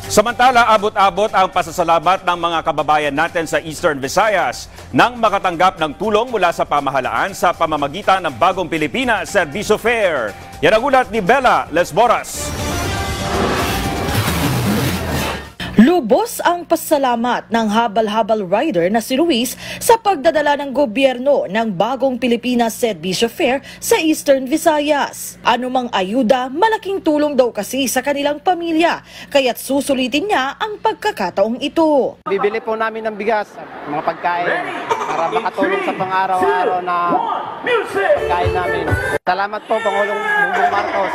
Samantala, abot-abot ang pasasalamat ng mga kababayan natin sa Eastern Visayas nang makatanggap ng tulong mula sa pamahalaan sa pamamagitan ng Bagong Pilipinas Serbisyo Fair. Yan ang ulat ni Bella Lesboras. Lubos ang pasalamat ng habal-habal rider na si Ruiz sa pagdadala ng gobyerno ng Bagong Pilipinas Serbisyo Fair sa Eastern Visayas. Anumang ayuda, malaking tulong daw kasi sa kanilang pamilya, kaya't susulitin niya ang pagkakataong ito. Bibili po namin ng bigas, mga pagkain, para makatulong sa pang-araw-araw na pagkain namin. Salamat po, Pangulong Bongbong Marcos.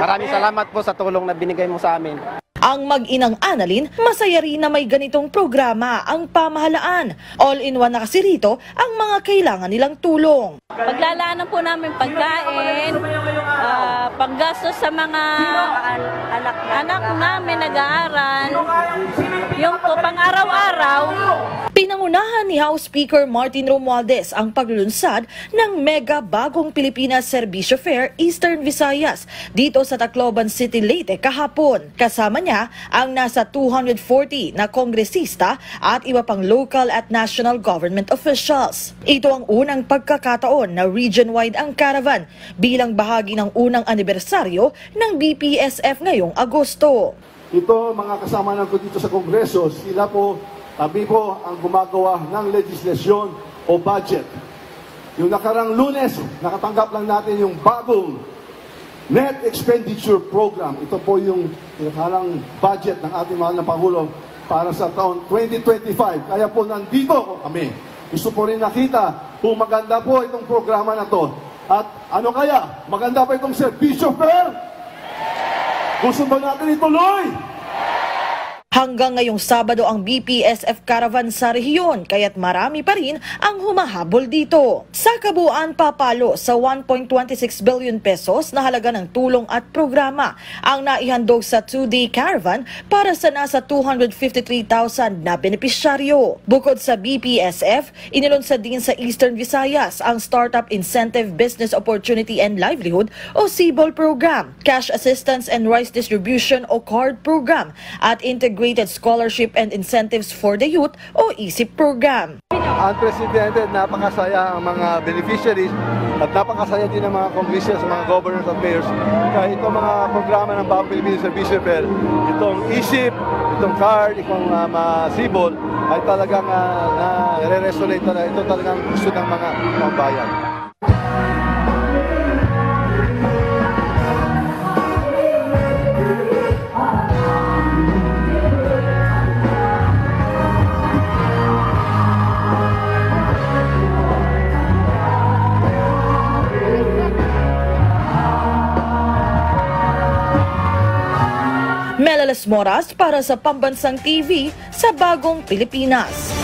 Maraming salamat po sa tulong na binigay mo sa amin. Ang mag-inang Annalyn, masaya rin na may ganitong programa ang pamahalaan. All-in-one na kasi rito ang mga kailangan nilang tulong. Paglalaanan po namin pagkain, paggastos sa mga anak namin nag-aaral, yung po pang-araw-araw. Pinangunahan ni House Speaker Martin Romualdez ang paglulunsad ng Mega Bagong Pilipinas Serbisyo Fair Eastern Visayas dito sa Tacloban City, Leyte kahapon. Kasama niya ang nasa 240 na kongresista at iba pang local at national government officials. Ito ang unang pagkakataon na region-wide ang caravan bilang bahagi ng unang anibersaryo ng BPSF ngayong Agosto. Ito mga kasama ko dito sa Kongreso, sila po kami po ang gumagawa ng legislasyon o budget. Yung nakarang Lunes, nakatanggap lang natin yung bagong Net Expenditure Program. Ito po yung nakarang budget ng ating mahal na Pangulo para sa taon 2025. Kaya po nandito po kami. Gusto po rin nakita kung maganda po itong programa na to. At ano kaya? Maganda pa itong Serbisyo Fair? Gusto ba natin ituloy? Hanggang ngayong Sabado ang BPSF Caravan sa rehiyon, kaya't marami pa rin ang humahabol dito. Sa kabuuan, papalo sa 1.26 billion pesos na halaga ng tulong at programa ang naihandog sa 2-day caravan para sa nasa 253,000 na benepisyaryo. Bukod sa BPSF, inilunsad din sa Eastern Visayas ang Startup Incentive Business Opportunity and Livelihood o CBOL Program, Cash Assistance and Rice Distribution o CARD Program at Integrated Scholarship and Incentives for the Youth o ESIP Program. Unprecedented, napakasaya ang mga beneficiaries at napakasaya din ang mga congressmen, mga governors at mayors. Kaya itong mga programa ng Bagong Pilipinas Serbisyo Fair, itong ESIP, itong CARD, itong CBOL ay talagang nare-resonate na ito talagang gusto ng mga bayan. Bella Lesboras para sa Pambansang TV sa Bagong Pilipinas.